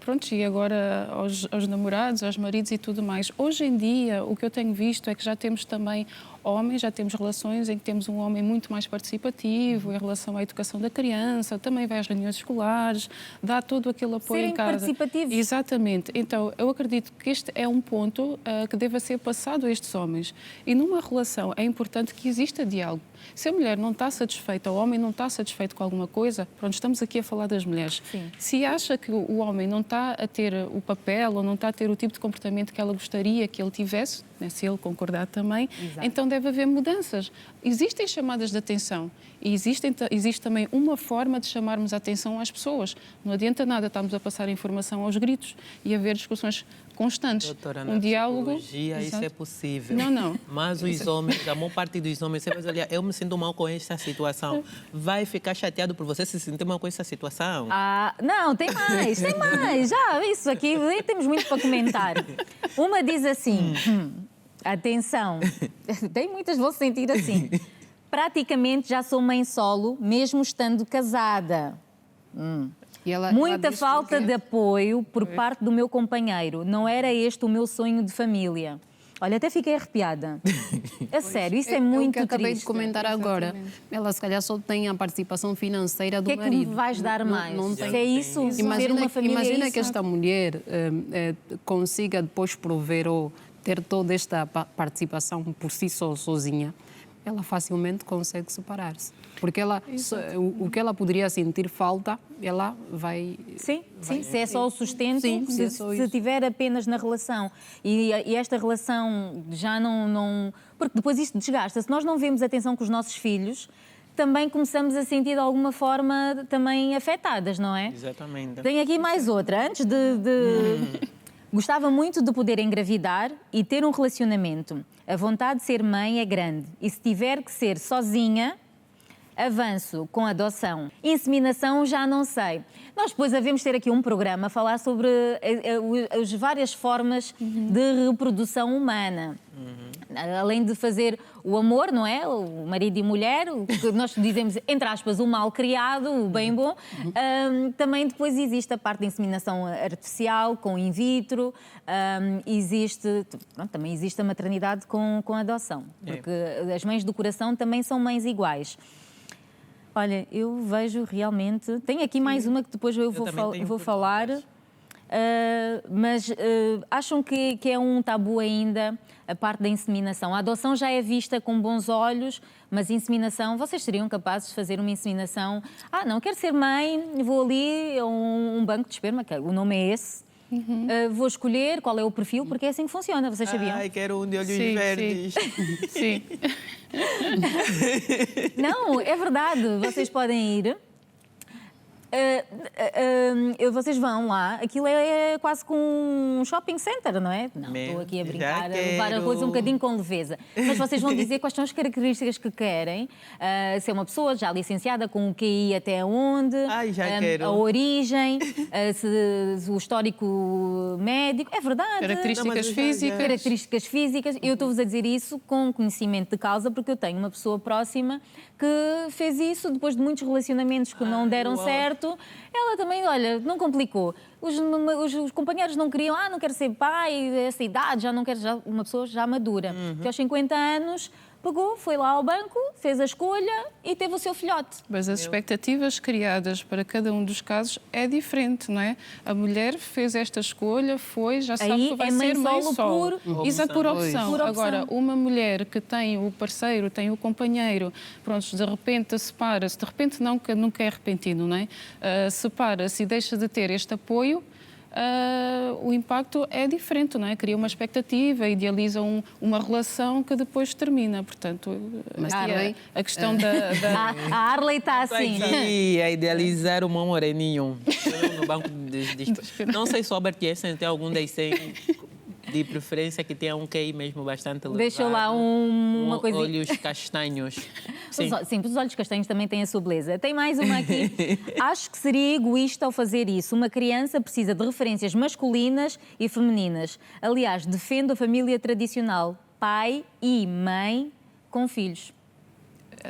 pronto, e agora aos namorados, aos maridos e tudo mais. Hoje em dia, o que eu tenho visto é que já temos também homens, já temos relações em que temos um homem muito mais participativo em relação à educação da criança, também vai às reuniões escolares, dá todo aquele apoio Serem em casa. participativos. Exatamente. Então, eu acredito que este é um ponto que deva ser passado a estes homens. E numa relação é importante que exista diálogo. Se a mulher não está satisfeita, o homem não está satisfeito com alguma coisa, pronto, estamos aqui a falar das mulheres. Sim. Se acha que o homem não está a ter o papel ou não está a ter o tipo de comportamento que ela gostaria que ele tivesse, né, se ele concordar também, então deve haver mudanças. Existem chamadas de atenção e existe também uma forma de chamarmos a atenção às pessoas. Não adianta nada estarmos a passar informação aos gritos e haver discussões constantes. Doutora, Um diálogo. psicologia, isso é possível. Não. Mas os homens, a maior parte dos homens, você vai dizer, olha, eu me sinto mal com esta situação. Vai ficar chateado por você se sentir mal com essa situação? Não, tem mais. Já, isso aqui, temos muito para comentar. Uma diz assim, atenção, tem muitas, vou sentir assim. Praticamente já sou mãe solo, mesmo estando casada. Muita falta de apoio por parte do meu companheiro. Não era este o meu sonho de família. Olha, até fiquei arrepiada. É sério, isso é muito o que acabei triste. de comentar agora. Ela se calhar só tem a participação financeira do que é que marido. me vais dar mais? tem. Se é isso, ter uma família imagina é isso. que esta mulher consiga depois prover ou ter toda esta participação por si sozinha. Ela facilmente consegue separar-se. Porque o que ela poderia sentir falta, ela vai... Sim, se é só o sustento, se se tiver apenas na relação e esta relação já não... Porque depois isto desgasta. Se nós não vemos atenção com os nossos filhos, também começamos a sentir de alguma forma também afetadas, não é? Exatamente. Tenho aqui mais outra. Antes Gostava muito de poder engravidar e ter um relacionamento. A vontade de ser mãe é grande e se tiver que ser sozinha, avanço com adoção. Inseminação já não sei. Nós depois devemos ter aqui um programa a falar sobre as várias formas de reprodução humana. Além de fazer o amor, não é? O marido e mulher, o que nós dizemos, entre aspas, o mal criado, o bem bom. Também depois existe a parte da inseminação artificial, com in vitro. Também existe a maternidade com adoção. Porque as mães do coração também são mães iguais. Olha, eu vejo realmente... Tenho aqui mais uma que depois eu vou falar. Mas acham que é um tabu ainda a parte da inseminação? A adoção já é vista com bons olhos, mas a inseminação... Vocês seriam capazes de fazer uma inseminação? Não, quero ser mãe, vou ali a um banco de esperma, que o nome é esse. Vou escolher qual é o perfil, porque é assim que funciona. Vocês sabiam? Quero um de olhos verdes. Sim. Não, é verdade. Vocês podem ir. Vocês vão lá, aquilo é quase com um shopping center, não é? Não, estou aqui a brincar, a levar a coisa um bocadinho com leveza. Mas vocês vão dizer quais são as características que querem, se é uma pessoa já licenciada com o QI até onde, a origem, se o histórico médico, é verdade. Características físicas. Eu estou-vos a dizer isso com conhecimento de causa, porque eu tenho uma pessoa próxima que fez isso depois de muitos relacionamentos que não deram certo. Ela também, olha, não complicou. Os companheiros não queriam, não quero ser pai, essa idade, já não quero, uma pessoa já madura. Que aos 50 anos pegou, foi lá ao banco, fez a escolha e teve o seu filhote. Mas as expectativas criadas para cada um dos casos é diferente, não é? A mulher fez esta escolha, já sabe que vai ser mãe solo. Exato, por opção. Agora, uma mulher que tem o parceiro, tem o companheiro, pronto, de repente separa-se, de repente não, que nunca é repentino, não é? Separa-se e deixa de ter este apoio, o impacto é diferente, não é? Cria uma expectativa, idealiza uma relação que depois termina. Portanto, a questão da... A Arley está assim. Aqui a idealizar o meu moreninho. No banco não sei se o Albert Einstein tem algum desses de preferência que tenha um QI mesmo bastante elevado. Deixa lá uma coisinha. Olhos castanhos. Sim. Sim, os olhos castanhos também têm a sua beleza. Tem mais uma aqui. Acho que seria egoísta ao fazer isso. Uma criança precisa de referências masculinas e femininas. Aliás, defendo a família tradicional, pai e mãe com filhos.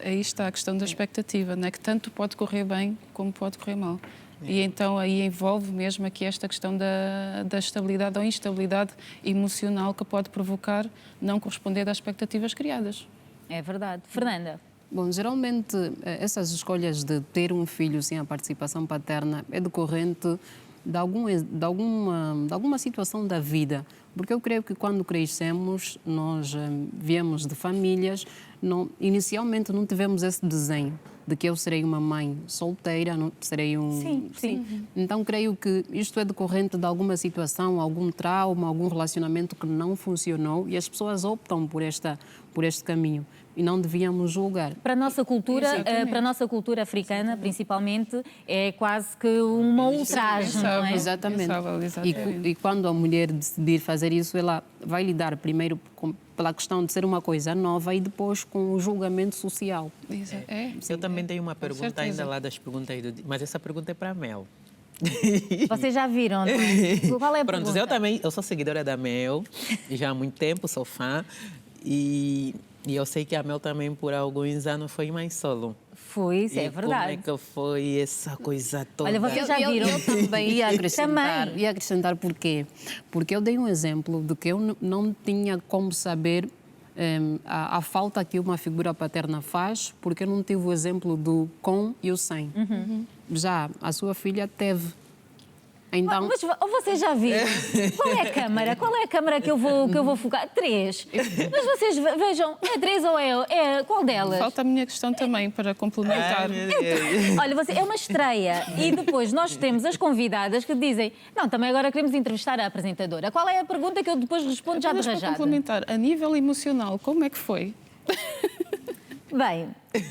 Aí está a questão da expectativa, né? Que tanto pode correr bem como pode correr mal. E então aí envolve mesmo aqui esta questão da estabilidade ou instabilidade emocional que pode provocar não corresponder às expectativas criadas. É verdade. Fernanda? Bom, geralmente essas escolhas de ter um filho sem a participação paterna é decorrente de alguma situação da vida. Porque eu creio que quando crescemos, nós viemos de famílias, inicialmente não tivemos esse desenho de que eu serei uma mãe solteira, não serei um... Sim. Então creio que isto é decorrente de alguma situação, algum trauma, algum relacionamento que não funcionou e as pessoas optam por este caminho. E não devíamos julgar. Para a nossa cultura africana, principalmente, é quase que uma ultraje, não é? Exatamente. E quando a mulher decidir fazer isso, ela vai lidar primeiro pela questão de ser uma coisa nova e depois com o julgamento social. Eu também tenho uma pergunta ainda lá das perguntas, mas essa pergunta é para a Mel. Vocês já viram, não é? Qual é a Pronto, pergunta? eu sou seguidora da Mel, já há muito tempo, sou fã. E eu sei que a Mel também, por alguns anos, foi mãe solo. Foi, isso é verdade. Como é que foi essa coisa toda? Olha, vocês já viram? Eu também ia acrescentar porquê? Porque eu dei um exemplo de que eu não tinha como saber a falta que uma figura paterna faz, porque eu não tive o exemplo do com e o sem. Já a sua filha teve. Então... Mas vocês já viram? Qual é a câmara? Qual é a câmara que eu vou focar? 3. Mas vocês vejam, é 3 ou é qual delas? Falta a minha questão também para complementar. Olha, é uma estreia e depois nós temos as convidadas que dizem não, também agora queremos entrevistar a apresentadora. Qual é a pergunta que eu depois respondo já de Para rajada? complementar, a nível emocional, como é que foi? Bem,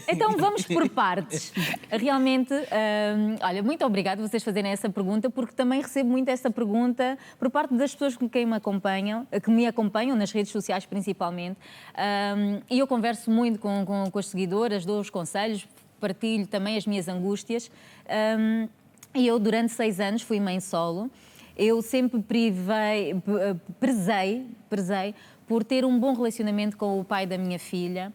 então vamos por partes. Realmente, olha, muito obrigada por vocês fazerem essa pergunta, porque também recebo muito essa pergunta por parte das pessoas com quem me acompanham nas redes sociais principalmente. E eu converso muito com as seguidoras, dou os conselhos, partilho também as minhas angústias. E eu, durante 6 anos, fui mãe solo. Eu sempre prezei por ter um bom relacionamento com o pai da minha filha.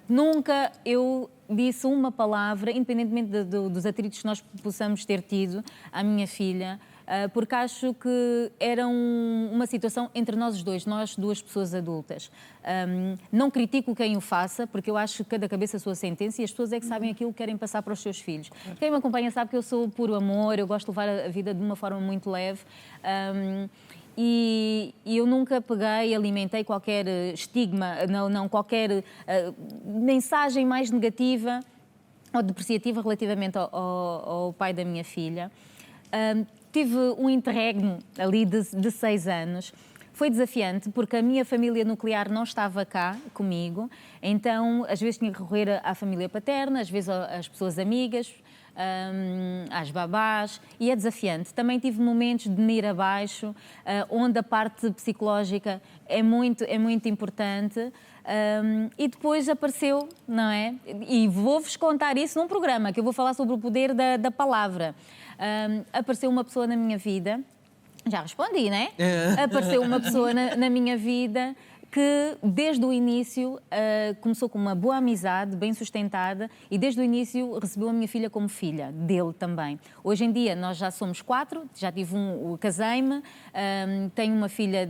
Nunca eu disse uma palavra, independentemente dos atritos que nós possamos ter tido, à minha filha, porque acho que era uma situação entre nós dois, nós duas pessoas adultas. Não critico quem o faça, porque eu acho que cada cabeça a sua sentença e as pessoas é que sabem aquilo que querem passar para os seus filhos. Quem me acompanha sabe que eu sou puro amor, eu gosto de levar a vida de uma forma muito leve. E eu nunca peguei, alimentei qualquer estigma, qualquer mensagem mais negativa ou depreciativa relativamente ao pai da minha filha. Tive um interregno ali de 6 anos. Foi desafiante porque a minha família nuclear não estava cá comigo, então às vezes tinha que recorrer à família paterna, às vezes às pessoas amigas, às babás, e é desafiante. Também tive momentos de me ir abaixo, onde a parte psicológica é muito importante. E depois apareceu, não é? E vou-vos contar isso num programa, que eu vou falar sobre o poder da palavra. Apareceu uma pessoa na minha vida, já respondi, não é? Apareceu uma pessoa na minha vida que desde o início começou com uma boa amizade, bem sustentada, e desde o início recebeu a minha filha como filha, dele também. Hoje em dia nós já somos 4, já tive casei-me, tenho uma filha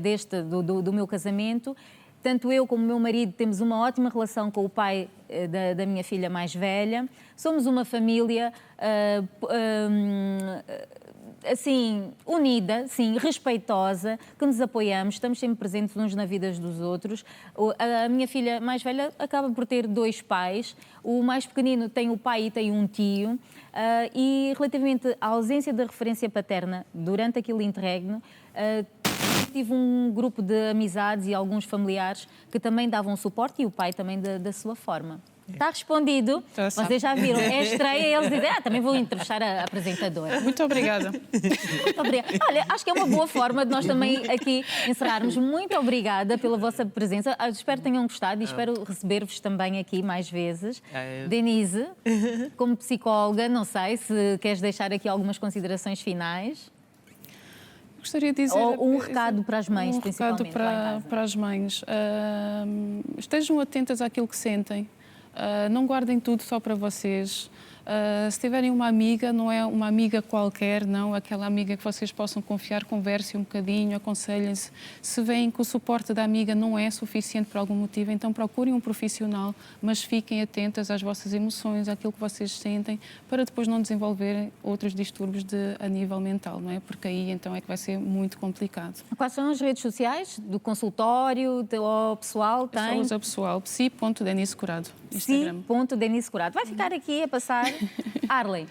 do meu casamento. Tanto eu como o meu marido temos uma ótima relação com o pai da minha filha mais velha. Somos uma família assim, unida, sim, respeitosa, que nos apoiamos, estamos sempre presentes uns na vida dos outros. A minha filha mais velha acaba por ter 2 pais, o mais pequenino tem o pai e tem um tio, e relativamente à ausência da referência paterna durante aquele interregno, tive um grupo de amizades e alguns familiares que também davam suporte, e o pai também da sua forma. Está respondido. Vocês já viram. É estreia e eles dizem, também vou entrevistar a apresentadora. Muito obrigada. Muito obrigada. Olha, acho que é uma boa forma de nós também aqui encerrarmos. Muito obrigada pela vossa presença. Espero que tenham gostado e espero receber-vos também aqui mais vezes. Denise, como psicóloga, não sei se queres deixar aqui algumas considerações finais. Gostaria de dizer... Ou um recado para as mães, principalmente. Um recado para as mães. Estejam atentas àquilo que sentem. Não guardem tudo só para vocês. Se tiverem uma amiga, não é uma amiga qualquer, não, aquela amiga que vocês possam confiar, conversem um bocadinho, aconselhem-se. Se veem que o suporte da amiga não é suficiente por algum motivo, então procurem um profissional, mas fiquem atentas às vossas emoções, àquilo que vocês sentem, para depois não desenvolverem outros distúrbios a nível mental, não é? Porque aí então é que vai ser muito complicado. Quais são as redes sociais do consultório, do pessoal? Tem? Só usa pessoal, psi.denise Curado. Psi.denise Curado. Vai ficar aqui a passar. Arley.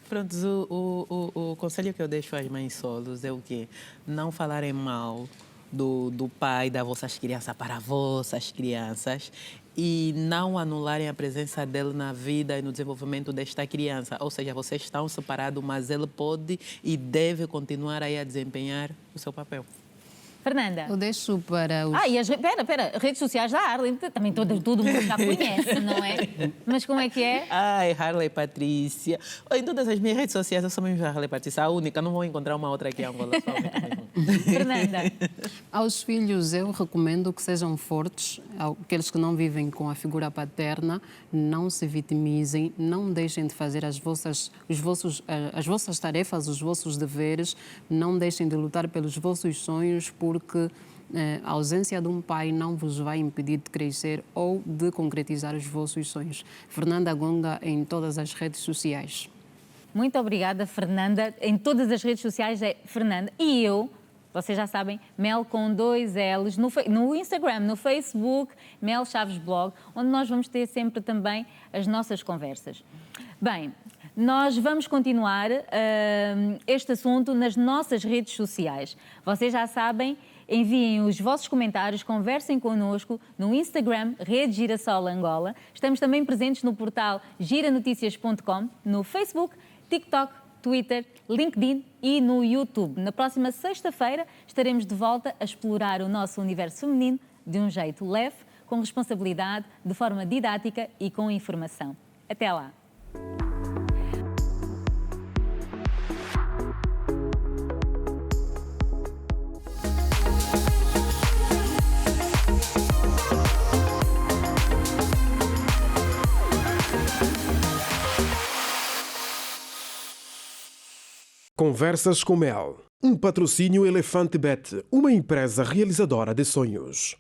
Pronto, o conselho que eu deixo às mães solos é o quê? Não falarem mal do pai das vossas crianças para vossas crianças e não anularem a presença dele na vida e no desenvolvimento desta criança. Ou seja, vocês estão separados, mas ele pode e deve continuar aí a desempenhar o seu papel. Fernanda. Eu deixo para os... e espera, redes sociais da Arley, também todo mundo já conhece, não é? Mas como é que é? Harley Patrícia. Em todas as minhas redes sociais eu sou mesmo Harley Patrícia, a única, não vou encontrar uma outra aqui em Angola. Fernanda. Aos filhos eu recomendo que sejam fortes, aqueles que não vivem com a figura paterna, não se vitimizem, não deixem de fazer as vossas tarefas, os vossos deveres, não deixem de lutar pelos vossos sonhos, porque a ausência de um pai não vos vai impedir de crescer ou de concretizar os vossos sonhos. Fernanda Gonga em todas as redes sociais. Muito obrigada, Fernanda. Em todas as redes sociais é Fernanda. E eu, vocês já sabem, Mel com 2 L's, no Instagram, no Facebook, Mel Chaves Blog, onde nós vamos ter sempre também as nossas conversas. Bem, nós vamos continuar este assunto nas nossas redes sociais. Vocês já sabem, enviem os vossos comentários, conversem connosco no Instagram, Rede Girassol Angola. Estamos também presentes no portal giranoticias.com, no Facebook, TikTok, Twitter, LinkedIn e no YouTube. Na próxima sexta-feira estaremos de volta a explorar o nosso universo feminino de um jeito leve, com responsabilidade, de forma didática e com informação. Até lá! Conversas com Mel. Um patrocínio Elefante Bet, uma empresa realizadora de sonhos.